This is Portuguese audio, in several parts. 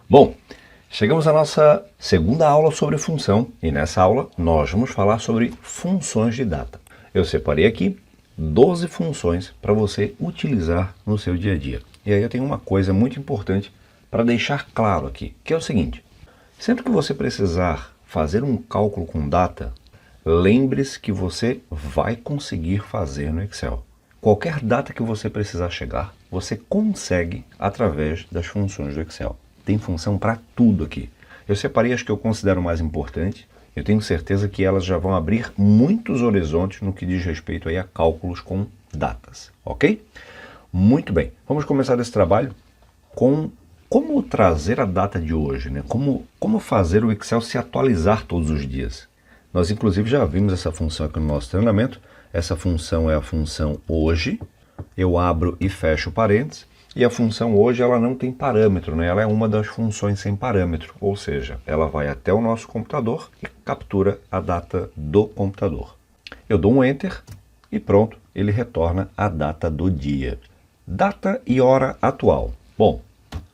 Bom, chegamos à nossa segunda aula sobre função e nessa aula nós vamos falar sobre funções de data. Eu separei aqui 12 funções para você utilizar no seu dia a dia. E aí eu tenho uma coisa muito importante para deixar claro aqui, que é o seguinte: sempre que você precisar fazer um cálculo com data, lembre-se que você vai conseguir fazer no Excel. Qualquer data que você precisar chegar, você consegue através das funções do Excel. Tem função para tudo aqui. Eu separei as que eu considero mais importantes. Eu tenho certeza que elas já vão abrir muitos horizontes no que diz respeito aí a cálculos com datas, ok? Muito bem, vamos começar esse trabalho com como trazer a data de hoje, né? Como fazer o Excel se atualizar todos os dias. Nós inclusive já vimos essa função aqui no nosso treinamento. Essa função é a função hoje. Eu abro e fecho parênteses. E a função hoje ela não tem parâmetro, né? Ela é uma das funções sem parâmetro, ou seja, ela vai até o nosso computador e captura a data do computador. Eu dou um Enter e pronto, ele retorna a data do dia. Data e hora atual. Bom,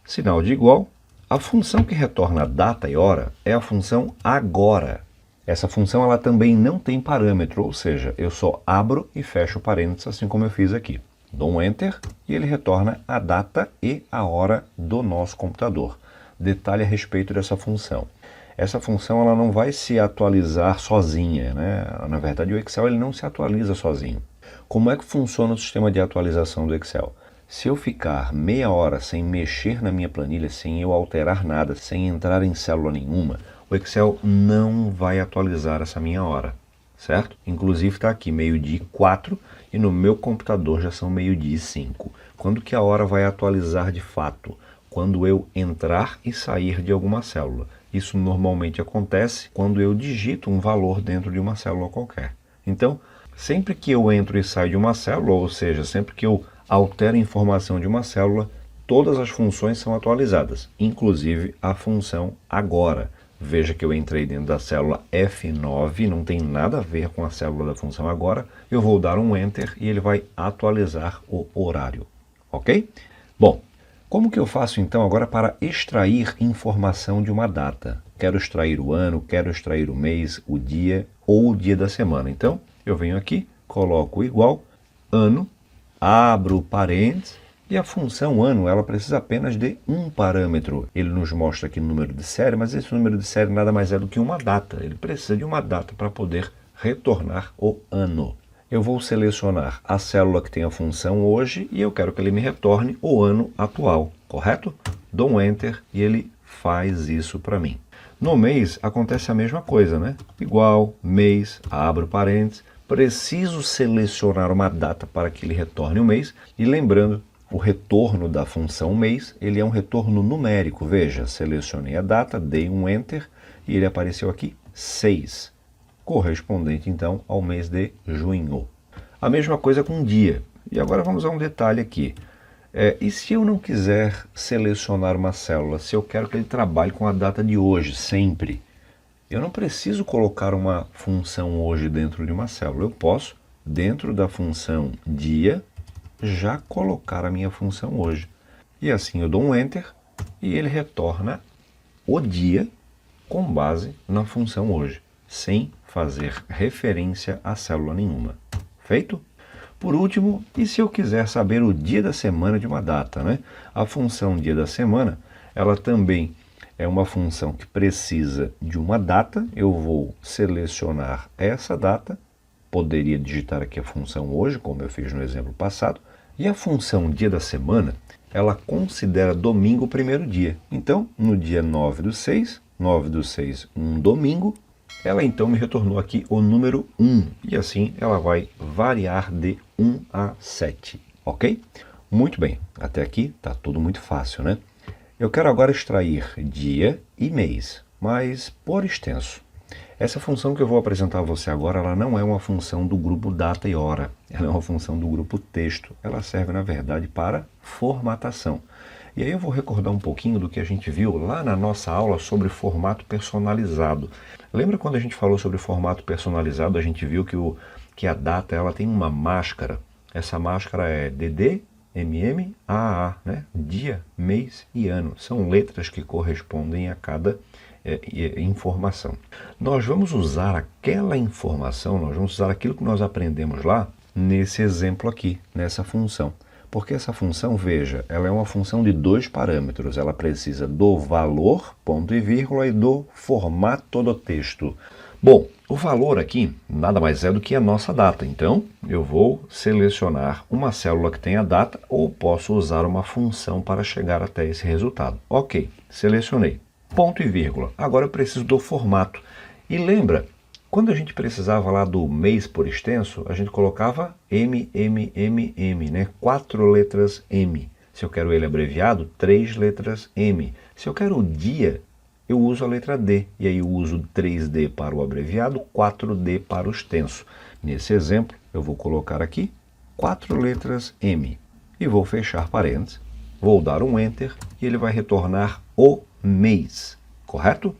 sinal de igual. A função que retorna a data e hora é a função agora. Essa função ela também não tem parâmetro, ou seja, eu só abro e fecho parênteses assim como eu fiz aqui. Dou um Enter e ele retorna a data e a hora do nosso computador. Detalhe a respeito dessa função. Essa função ela não vai se atualizar sozinha, né? Na verdade o Excel ele não se atualiza sozinho. Como é que funciona o sistema de atualização do Excel? Se eu ficar meia hora sem mexer na minha planilha, sem eu alterar nada, sem entrar em célula nenhuma, o Excel não vai atualizar essa minha hora, certo? Inclusive está aqui meio-dia e 4 e no meu computador já são meio-dia e 5. Quando que a hora vai atualizar de fato? Quando eu entrar e sair de alguma célula. Isso normalmente acontece quando eu digito um valor dentro de uma célula qualquer. Então, sempre que eu entro e saio de uma célula, ou seja, sempre que eu altero a informação de uma célula, todas as funções são atualizadas, inclusive a função agora. Veja que eu entrei dentro da célula F9, não tem nada a ver com a célula da função agora. Eu vou dar um Enter e ele vai atualizar o horário, ok? Bom, como que eu faço então agora para extrair informação de uma data? Quero extrair o ano, quero extrair o mês, o dia ou o dia da semana. Então, eu venho aqui, coloco igual, ano, abro parênteses, e a função ano, ela precisa apenas de um parâmetro. Ele nos mostra aqui o número de série, mas esse número de série nada mais é do que uma data. Ele precisa de uma data para poder retornar o ano. Eu vou selecionar a célula que tem a função hoje e eu quero que ele me retorne o ano atual, correto? Dou um Enter e ele faz isso para mim. No mês acontece a mesma coisa, né? Igual, mês, abro parênteses. Preciso selecionar uma data para que ele retorne o mês e lembrando, o retorno da função mês, ele é um retorno numérico. Veja, selecionei a data, dei um Enter e ele apareceu aqui 6, correspondente então ao mês de junho. A mesma coisa com dia. E agora vamos a um detalhe aqui. E se eu não quiser selecionar uma célula, se eu quero que ele trabalhe com a data de hoje, sempre, eu não preciso colocar uma função hoje dentro de uma célula. Eu posso, dentro da função dia, já colocar a minha função hoje. E assim eu dou um Enter e ele retorna o dia com base na função hoje, sem fazer referência a célula nenhuma. Feito? Por último, e se eu quiser saber o dia da semana de uma data, né? A função dia da semana, ela também é uma função que precisa de uma data. Eu vou selecionar essa data, poderia digitar aqui a função hoje, como eu fiz no exemplo passado, e a função dia da semana, ela considera domingo o primeiro dia. Então, no dia 9/6, um domingo, ela então me retornou aqui o número 1. E assim ela vai variar de 1 a 7, ok? Muito bem, até aqui está tudo muito fácil, né? Eu quero agora extrair dia e mês, mas por extenso. Essa função que eu vou apresentar a você agora, ela não é uma função do grupo data e hora, ela é uma função do grupo texto. Ela serve, na verdade, para formatação. E aí eu vou recordar um pouquinho do que a gente viu lá na nossa aula sobre formato personalizado. Lembra quando a gente falou sobre formato personalizado, a gente viu que a data ela tem uma máscara. Essa máscara é DD MMAA, né? Dia, mês e ano. São letras que correspondem a cada informação. Nós vamos usar aquela informação, nós vamos usar aquilo que nós aprendemos lá nesse exemplo aqui, nessa função. Porque essa função, veja, ela é uma função de 2 parâmetros. Ela precisa do valor, ponto e vírgula, e do formato do texto. Bom, o valor aqui nada mais é do que a nossa data. Então, eu vou selecionar uma célula que tenha data ou posso usar uma função para chegar até esse resultado. Ok, selecionei. Ponto e vírgula. Agora eu preciso do formato. E lembra, quando a gente precisava lá do mês por extenso, a gente colocava M, né? 4 letras M. Se eu quero ele abreviado, 3 letras M. Se eu quero o dia, eu uso a letra D. E aí eu uso 3D para o abreviado, 4D para o extenso. Nesse exemplo, eu vou colocar aqui 4 letras M. E vou fechar parênteses. Vou dar um Enter e ele vai retornar o mês. Correto?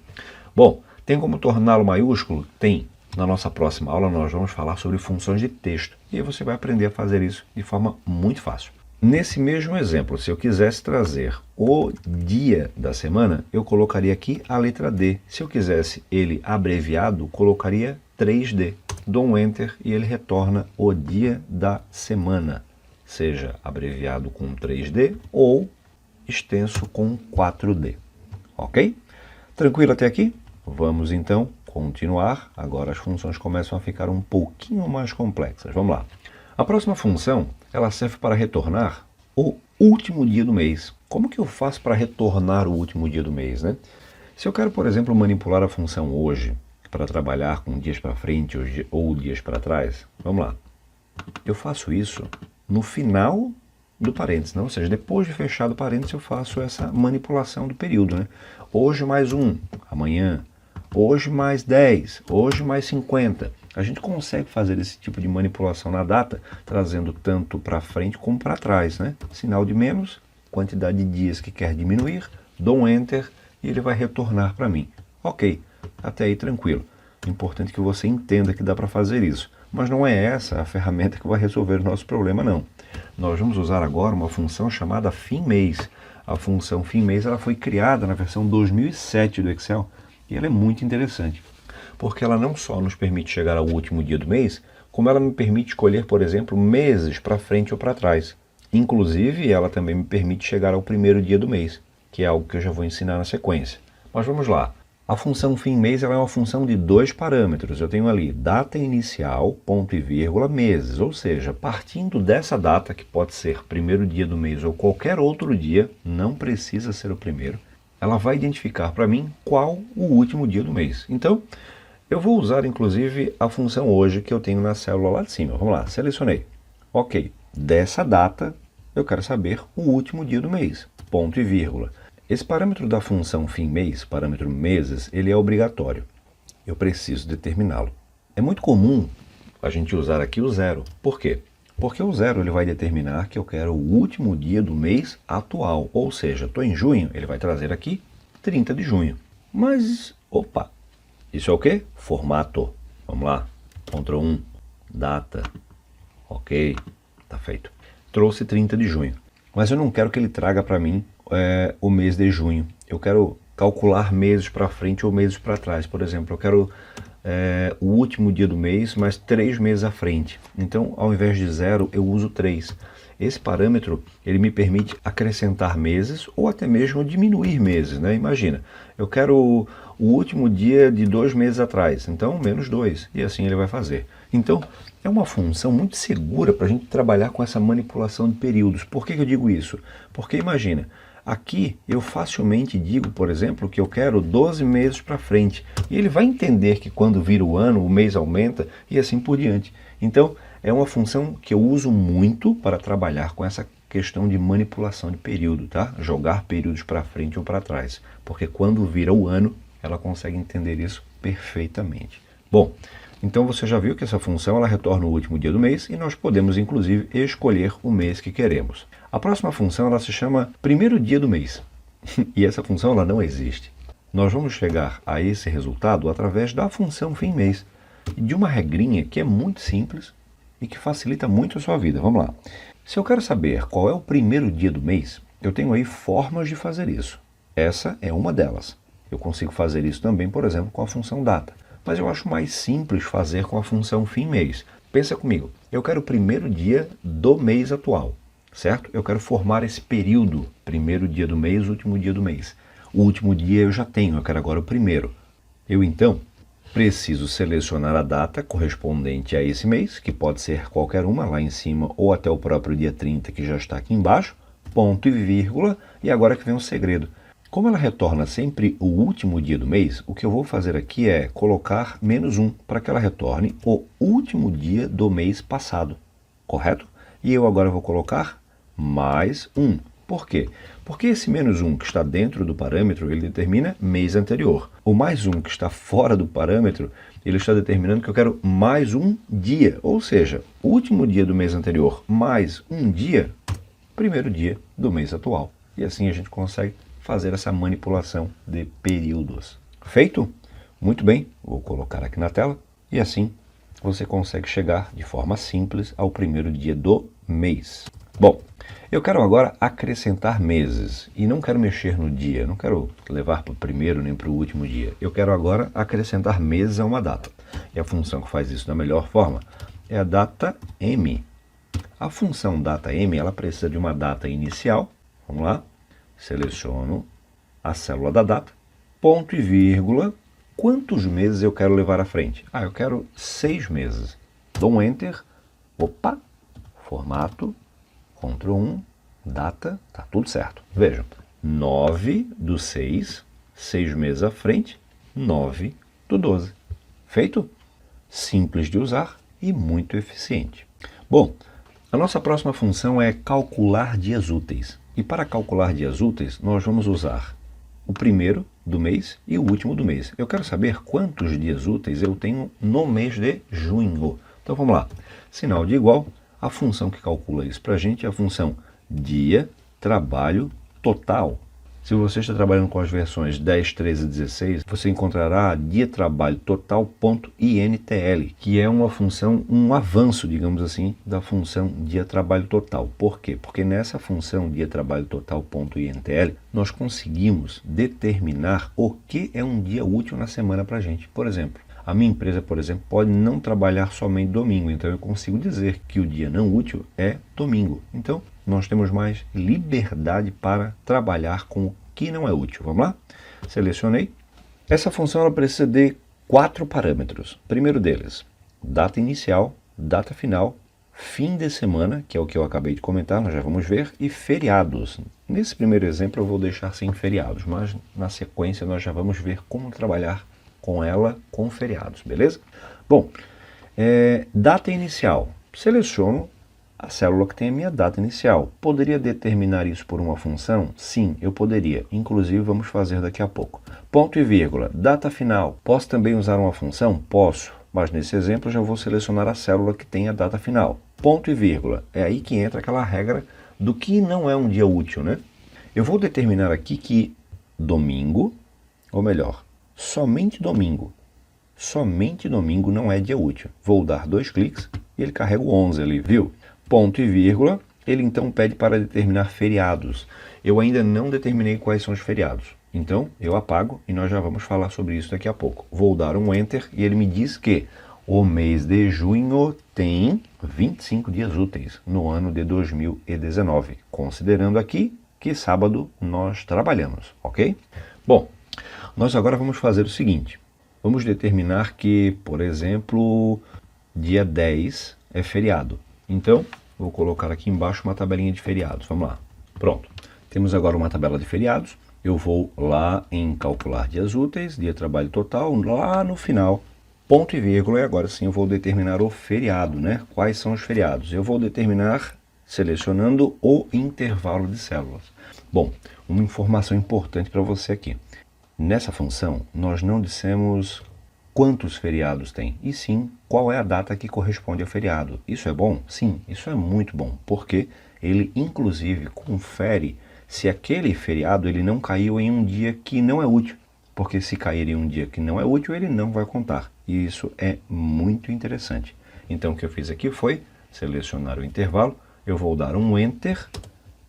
Bom, tem como torná-lo maiúsculo? Tem. Na nossa próxima aula nós vamos falar sobre funções de texto. E aí você vai aprender a fazer isso de forma muito fácil. Nesse mesmo exemplo, se eu quisesse trazer o dia da semana, eu colocaria aqui a letra D. Se eu quisesse ele abreviado, colocaria 3D. Dou um Enter e ele retorna o dia da semana. Seja abreviado com 3D ou extenso com 4D. Ok? Tranquilo até aqui? Vamos então continuar. Agora as funções começam a ficar um pouquinho mais complexas. Vamos lá. A próxima função, ela serve para retornar o último dia do mês. Como que eu faço para retornar o último dia do mês, né? Se eu quero, por exemplo, manipular a função hoje para trabalhar com dias para frente ou dias para trás, vamos lá. Eu faço isso no final do parênteses, né? Ou seja, depois de fechado o parênteses eu faço essa manipulação do período, né? Hoje mais 1, amanhã. Hoje mais 10, hoje mais 50. A gente consegue fazer esse tipo de manipulação na data, trazendo tanto para frente como para trás, né? Sinal de menos, quantidade de dias que quer diminuir, dou um Enter e ele vai retornar para mim. Ok, até aí tranquilo. Importante que você entenda que dá para fazer isso. Mas não é essa a ferramenta que vai resolver o nosso problema, não. Nós vamos usar agora uma função chamada fim-mês. A função fim-mês ela foi criada na versão 2007 do Excel e ela é muito interessante, porque ela não só nos permite chegar ao último dia do mês, como ela me permite escolher, por exemplo, meses para frente ou para trás. Inclusive, ela também me permite chegar ao primeiro dia do mês, que é algo que eu já vou ensinar na sequência. Mas vamos lá. A função fim-mês ela é uma função de 2 parâmetros. Eu tenho ali data inicial, ponto e vírgula, meses. Ou seja, partindo dessa data, que pode ser primeiro dia do mês ou qualquer outro dia, não precisa ser o primeiro, ela vai identificar para mim qual o último dia do mês. Então, eu vou usar inclusive a função hoje que eu tenho na célula lá de cima. Vamos lá, selecionei. Ok, dessa data eu quero saber o último dia do mês, ponto e vírgula. Esse parâmetro da função fim-mês, parâmetro meses, ele é obrigatório. Eu preciso determiná-lo. É muito comum a gente usar aqui o 0. Por quê? Porque o 0 ele vai determinar que eu quero o último dia do mês atual. Ou seja, estou em junho, ele vai trazer aqui 30 de junho. Mas, opa, isso é o quê? Formato. Vamos lá. Ctrl 1, data. Ok, está feito. Trouxe 30 de junho. Mas eu não quero que ele traga para mim o mês de junho. Eu quero calcular meses para frente ou meses para trás. Por exemplo, eu quero o último dia do mês, mas 3 meses à frente. Então, ao invés de 0, eu uso 3. Esse parâmetro, ele me permite acrescentar meses ou até mesmo diminuir meses, né? Imagina, eu quero o último dia de 2 meses atrás, então menos 2, e assim ele vai fazer. Então, é uma função muito segura para a gente trabalhar com essa manipulação de períodos. Por que eu digo isso? Porque imagina, aqui eu facilmente digo, por exemplo, que eu quero 12 meses para frente. E ele vai entender que quando vira o ano, o mês aumenta e assim por diante. Então, é uma função que eu uso muito para trabalhar com essa questão de manipulação de período, tá? Jogar períodos para frente ou para trás. Porque quando vira o ano, ela consegue entender isso perfeitamente. Bom, então você já viu que essa função ela retorna o último dia do mês e nós podemos inclusive escolher o mês que queremos. A próxima função ela se chama primeiro dia do mês e essa função ela não existe. Nós vamos chegar a esse resultado através da função fim-mês e de uma regrinha que é muito simples e que facilita muito a sua vida. Vamos lá. Se eu quero saber qual é o primeiro dia do mês, eu tenho aí formas de fazer isso. Essa é uma delas. Eu consigo fazer isso também, por exemplo, com a função data. Mas eu acho mais simples fazer com a função fim-mês. Pensa comigo, eu quero o primeiro dia do mês atual, certo? Eu quero formar esse período, primeiro dia do mês, último dia do mês. O último dia eu já tenho, eu quero agora o primeiro. Eu então preciso selecionar a data correspondente a esse mês, que pode ser qualquer uma, lá em cima, ou até o próprio dia 30, que já está aqui embaixo, ponto e vírgula, e agora que vem um segredo. Como ela retorna sempre o último dia do mês, o que eu vou fazer aqui é colocar -1 para que ela retorne o último dia do mês passado, correto? E eu agora vou colocar mais 1. Por quê? Porque esse -1 que está dentro do parâmetro, ele determina mês anterior. O +1 que está fora do parâmetro, ele está determinando que eu quero mais um dia, ou seja, o último dia do mês anterior mais um dia, primeiro dia do mês atual. E assim a gente consegue fazer essa manipulação de períodos. Feito? Muito bem, vou colocar aqui na tela e assim você consegue chegar de forma simples ao primeiro dia do mês. Bom, eu quero agora acrescentar meses e não quero mexer no dia, não quero levar para o primeiro nem para o último dia. Eu quero agora acrescentar meses a uma data. E a função que faz isso da melhor forma é a data M. A função data M, ela precisa de uma data inicial. Vamos lá. Seleciono a célula da data, ponto e vírgula, quantos meses eu quero levar à frente? Eu quero 6 meses. Dou um Enter, opa, formato, Ctrl 1, data, tá tudo certo. Vejam, 9/6, 6 meses à frente, 9/12. Feito? Simples de usar e muito eficiente. Bom, a nossa próxima função é calcular dias úteis. E para calcular dias úteis, nós vamos usar o primeiro do mês e o último do mês. Eu quero saber quantos dias úteis eu tenho no mês de junho. Então vamos lá. Sinal de igual, a função que calcula isso para a gente é a função dia, trabalho, total. Se você está trabalhando com as versões 10, 13 e 16, você encontrará dia trabalho total.intl, que é uma função, um avanço, digamos assim, da função dia trabalho total. Por quê? Porque nessa função dia trabalho total.intl, nós conseguimos determinar o que é um dia útil na semana para a gente. Por exemplo, a minha empresa, por exemplo, pode não trabalhar somente domingo, então eu consigo dizer que o dia não útil é domingo. Então, nós temos mais liberdade para trabalhar com o que não é útil. Vamos lá? Selecionei. Essa função ela precisa de 4 parâmetros. Primeiro deles, data inicial, data final, fim de semana, que é o que eu acabei de comentar, nós já vamos ver, e feriados. Nesse primeiro exemplo eu vou deixar sem feriados, mas na sequência nós já vamos ver como trabalhar com ela com feriados, beleza? Bom, data inicial. Seleciono a célula que tem a minha data inicial. Poderia determinar isso por uma função? Sim, eu poderia. Inclusive, vamos fazer daqui a pouco. Ponto e vírgula. Data final. Posso também usar uma função? Posso. Mas nesse exemplo, eu já vou selecionar a célula que tem a data final. Ponto e vírgula. É aí que entra aquela regra do que não é um dia útil, né? Eu vou determinar aqui que domingo, ou melhor, somente domingo não é dia útil. Vou dar 2 cliques e ele carrega o 11 ali, viu? Ponto e vírgula, ele então pede para determinar feriados. Eu ainda não determinei quais são os feriados. Então, eu apago e nós já vamos falar sobre isso daqui a pouco. Vou dar um Enter e ele me diz que o mês de junho tem 25 dias úteis no ano de 2019, considerando aqui que sábado nós trabalhamos, ok? Bom, nós agora vamos fazer o seguinte. Vamos determinar que, por exemplo, dia 10 é feriado. Então, vou colocar aqui embaixo uma tabelinha de feriados. Vamos lá. Pronto. Temos agora uma tabela de feriados. Eu vou lá em calcular dias úteis, dia trabalho total, lá no final, ponto e vírgula, e agora sim eu vou determinar o feriado, né? Quais são os feriados? Eu vou determinar selecionando o intervalo de células. Bom, uma informação importante para você aqui. Nessa função, nós não dissemos quantos feriados tem, e sim qual é a data que corresponde ao feriado. Isso é bom? Sim, isso é muito bom, porque ele inclusive confere se aquele feriado ele não caiu em um dia que não é útil, porque se cair em um dia que não é útil, ele não vai contar, e isso é muito interessante. Então o que eu fiz aqui foi selecionar o intervalo, eu vou dar um Enter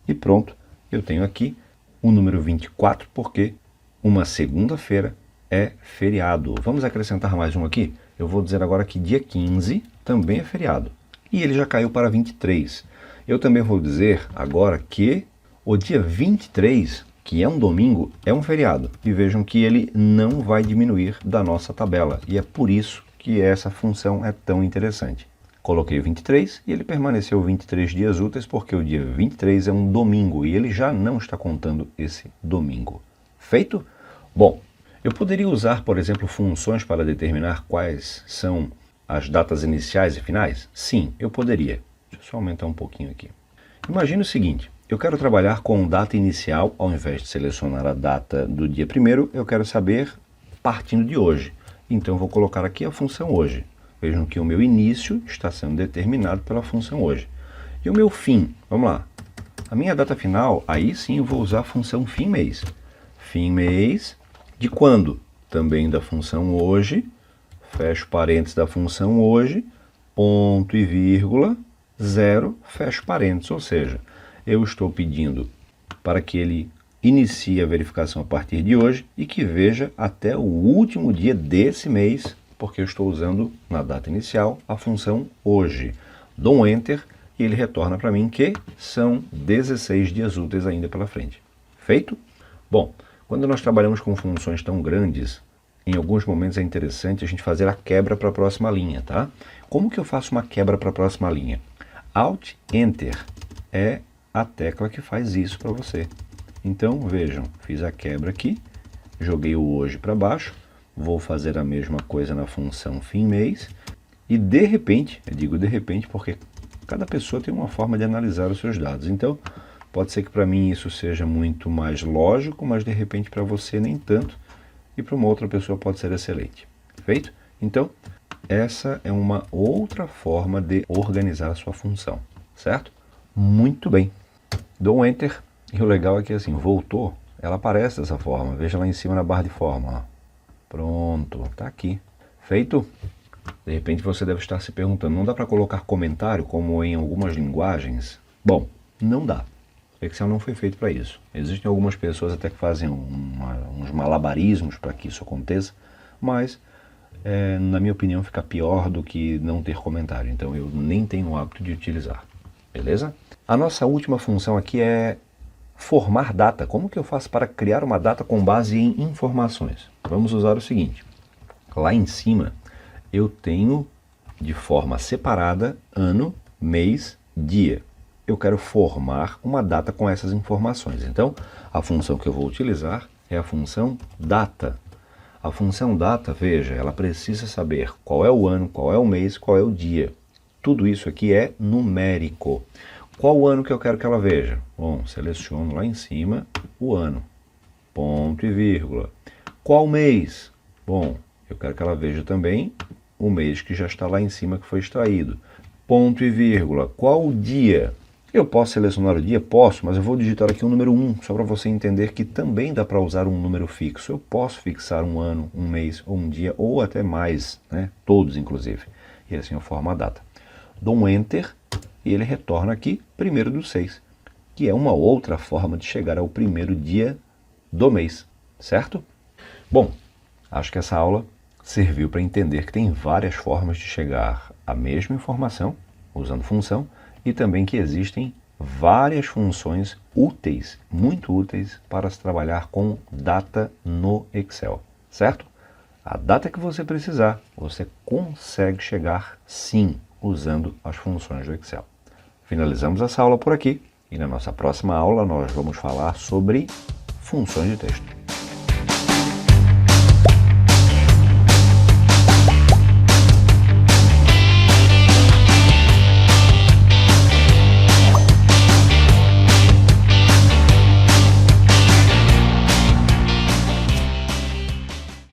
e pronto. Eu tenho aqui o número 24 porque uma segunda-feira é feriado. Vamos acrescentar mais um aqui? Eu vou dizer agora que dia 15 também é feriado. E ele já caiu para 23. Eu também vou dizer agora que o dia 23, que é um domingo, é um feriado. E vejam que ele não vai diminuir da nossa tabela. E é por isso que essa função é tão interessante. Coloquei o 23 e ele permaneceu 23 dias úteis porque o dia 23 é um domingo e ele já não está contando esse domingo. Feito? Bom, eu poderia usar, por exemplo, funções para determinar quais são as datas iniciais e finais? Sim, eu poderia. Deixa eu só aumentar um pouquinho aqui. Imagine o seguinte, eu quero trabalhar com data inicial, ao invés de selecionar a data do dia 1º, eu quero saber partindo de hoje. Então eu vou colocar aqui a função hoje. Vejam que o meu início está sendo determinado pela função hoje. E o meu fim, vamos lá. A minha data final, aí sim eu vou usar a função fim mês. Fim mês de quando? Também da função hoje, fecho parênteses da função hoje, ponto e vírgula, 0, fecho parênteses. Ou seja, eu estou pedindo para que ele inicie a verificação a partir de hoje e que veja até o último dia desse mês, porque eu estou usando na data inicial a função hoje. Dou um Enter e ele retorna para mim que são 16 dias úteis ainda pela frente. Feito? Bom, quando nós trabalhamos com funções tão grandes, em alguns momentos é interessante a gente fazer a quebra para a próxima linha, tá? Como que eu faço uma quebra para a próxima linha? Alt Enter é a tecla que faz isso para você. Então, vejam, fiz a quebra aqui, joguei o hoje para baixo, vou fazer a mesma coisa na função fim mês e de repente, eu digo de repente porque cada pessoa tem uma forma de analisar os seus dados. Então, pode ser que para mim isso seja muito mais lógico, mas de repente para você nem tanto e para uma outra pessoa pode ser excelente. Feito? Então, essa é uma outra forma de organizar a sua função, certo? Muito bem. Dou um Enter e o legal é que assim, voltou, ela aparece dessa forma. Veja lá em cima na barra de forma, ó. Pronto, está aqui. Feito? De repente você deve estar se perguntando, não dá para colocar comentário como em algumas linguagens? Bom, não dá. O Excel não foi feito para isso. Existem algumas pessoas até que fazem uns malabarismos para que isso aconteça, mas na minha opinião fica pior do que não ter comentário. Então eu nem tenho o hábito de utilizar. Beleza? A nossa última função aqui é formar data. Como que eu faço para criar uma data com base em informações? Vamos usar o seguinte. Lá em cima eu tenho de forma separada ano, mês, dia. Eu quero formar uma data com essas informações. Então, a função que eu vou utilizar é a função data. A função data, veja, ela precisa saber qual é o ano, qual é o mês, qual é o dia. Tudo isso aqui é numérico. Qual o ano que eu quero que ela veja? Bom, seleciono lá em cima o ano, ponto e vírgula. Qual mês? Bom, eu quero que ela veja também o mês que já está lá em cima que foi extraído, ponto e vírgula. Qual o dia? Eu posso selecionar o dia? Posso, mas eu vou digitar aqui o número 1, só para você entender que também dá para usar um número fixo. Eu posso fixar um ano, um mês, ou um dia, ou até mais, né? Todos inclusive. E assim eu formo a data. Dou um Enter e ele retorna aqui 1º/6, que é uma outra forma de chegar ao primeiro dia do mês, certo? Bom, acho que essa aula serviu para entender que tem várias formas de chegar à mesma informação, usando função, e também que existem várias funções úteis, muito úteis, para se trabalhar com data no Excel, certo? A data que você precisar, você consegue chegar sim, usando as funções do Excel. Finalizamos essa aula por aqui e na nossa próxima aula nós vamos falar sobre funções de texto.